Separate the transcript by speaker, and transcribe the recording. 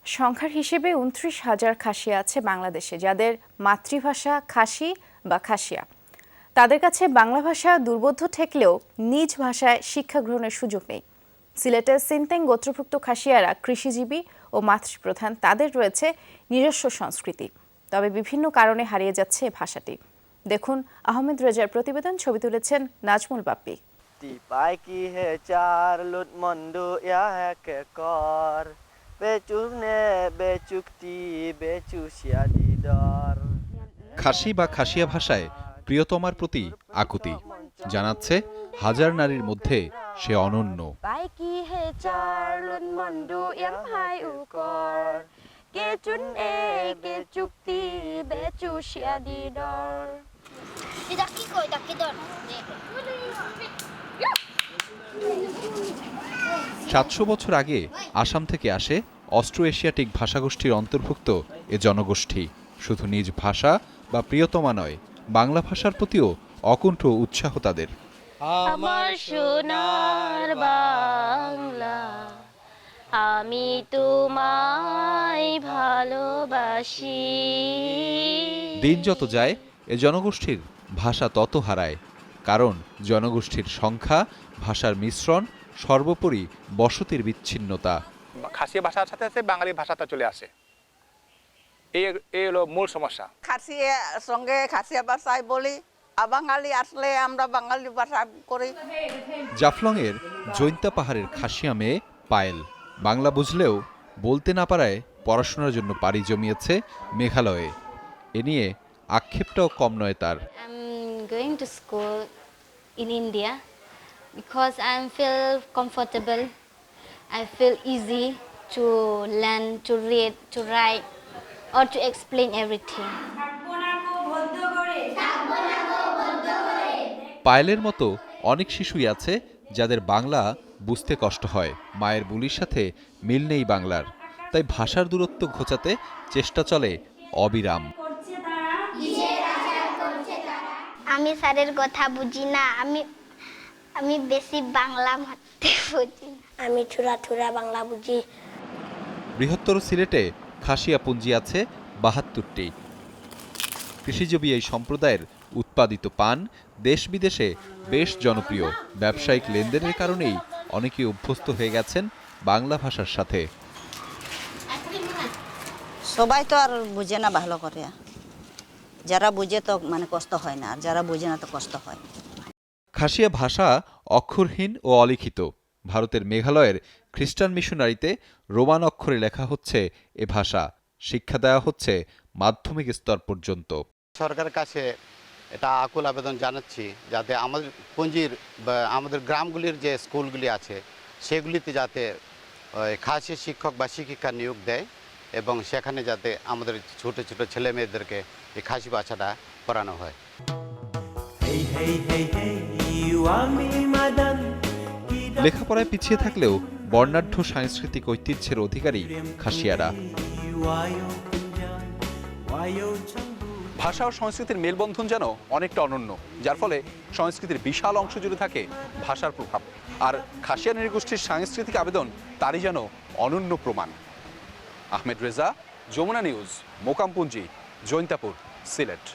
Speaker 1: সংখ্যার হিসেবে ২৯,০০০ খাসিয়া আছে বাংলাদেশে, যাদের মাতৃভাষা খাসি বা খাসিয়া। তাদের কাছে বাংলা ভাষা দুর্বোধ্য ঠেকলেও নিজ ভাষায় শিক্ষা গ্রহণের সুযোগ নেই। সিলেটের সিনতেং গোত্রভুক্ত খাসিয়ারা কৃষিজীবী ও মাতৃপ্রধান। তাদের রয়েছে নিজস্ব সংস্কৃতি, তবে বিভিন্ন কারণে হারিয়ে যাচ্ছে ভাষাটি। দেখুন আহমেদ রেজার প্রতিবেদন, ছবি তুলেছেন নাজমুল বাপ্পি।
Speaker 2: খাসি বা খাসিয়া ভাষায় প্রিয়তমার প্রতি আকুতি জানাচ্ছে হাজার নারীর মধ্যে সে অনন্য। সাতশো বছর আগে আসাম থেকে আসে অস্ট্রো এশিয়াটিক ভাষাগোষ্ঠীর অন্তর্ভুক্ত এ জনগোষ্ঠী। শুধু নিজ ভাষা বা প্রিয়তমা নয়, বাংলা ভাষার প্রতিও অকুণ্ঠ উৎসাহ তাদের।
Speaker 3: আমার সোনার বাংলা, আমি তোমায় ভালোবাসি।
Speaker 2: দিন যত যায় এ জনগোষ্ঠীর ভাষা তত হারায়, কারণ জনগোষ্ঠীর সংখ্যা, ভাষার মিশ্রণ, সর্বোপরি বসতির বিচ্ছিন্নতা।
Speaker 4: খাসিয়া ভাষার সাথে সাথে বাঙালি ভাষাটা চলে আসে, এই হলো মূল সমস্যা।
Speaker 5: খাসিয়া সঙ্গে খাসিয়া ভাষায় বলি, আর বাঙালি আসলে আমরা বাঙালি ভাষা করি।
Speaker 2: জাফলংয়ের জৈন্তা পাহাড়ের খাসিয়া মেয়ে পায়েল বাংলা বুঝলেও বলতে না পারায় পড়াশোনার জন্য পাড়ি জমিয়েছে মেঘালয়ে। এ নিয়ে আক্ষেপটাও কম নয় তার।
Speaker 3: Going to school in India because I feel comfortable. I feel easy to learn, to read, to write, or to explain everything.
Speaker 2: পায়েলের মতো অনেক শিশুই আছে যাদের বাংলা বুঝতে কষ্ট হয়। মায়ের বুলির সাথে মিল নেই বাংলার, তাই ভাষার দূরত্ব ঘোচাতে চেষ্টা চলে অবিরাম।
Speaker 6: আমি স্যারের কথা বুঝি না, আমি বেশি বাংলা মারতে বুঝি। আমি থুরা বাংলা বুঝি।
Speaker 2: বৃহত্তর সিলেটে খাসিয়া পুঞ্জি আছে ৭২টি। কৃষিজীবী এই সম্প্রদায়ের উৎপাদিত পান দেশ বিদেশে বেশ জনপ্রিয়। ব্যবসায়িক লেনদেনের কারণেই অনেকে অভ্যস্ত হয়ে গেছেন বাংলা ভাষার সাথে।
Speaker 7: সবাই তো আর বুঝে না ভালো করে, যারা বুঝে তো মানে কষ্ট হয় না, আর যারা বুঝে না তো কষ্ট হয়।
Speaker 2: খাসিয়া ভাষা অক্ষরহীন ও অলিখিত। ভারতের মেঘালয়ের খ্রিস্টান মিশনারিতে রোমান অক্ষরে লেখা হচ্ছে এ ভাষা। শিক্ষা দেওয়া হচ্ছে মাধ্যমিক স্তর পর্যন্ত।
Speaker 8: সরকারের কাছে এটা আকুল আবেদন জানাচ্ছি, যাতে আমাদের পুঞ্জির বা আমাদের গ্রামগুলির যে স্কুলগুলি আছে সেগুলিতে যাতে খাসি শিক্ষক বা শিক্ষিকা নিয়োগ দেয়, এবং সেখানে যাতে আমাদের ছোট ছোট ছেলে মেয়েদেরকে এই খাসি ভাষাটা পড়ানো হয়।
Speaker 2: লেখাপড়ায় পিছিয়ে থাকলেও বর্ণাঢ্য সাংস্কৃতিক ঐতিহ্যের অধিকারী খাসিয়ারা।
Speaker 4: ভাষা ও সংস্কৃতির মেলবন্ধন যেন অনেকটা অনন্য, যার ফলে সংস্কৃতির বিশাল অংশ জুড়ে থাকে ভাষার প্রভাব। আর খাসিয়া নৃগোষ্ঠীর সাংস্কৃতিক আবেদন তারই যেন অনন্য প্রমাণ। আহমেদ রেজা, যমুনা নিউজ, মোকামপুঞ্জি, জৈন্তাপুর, সিলেট।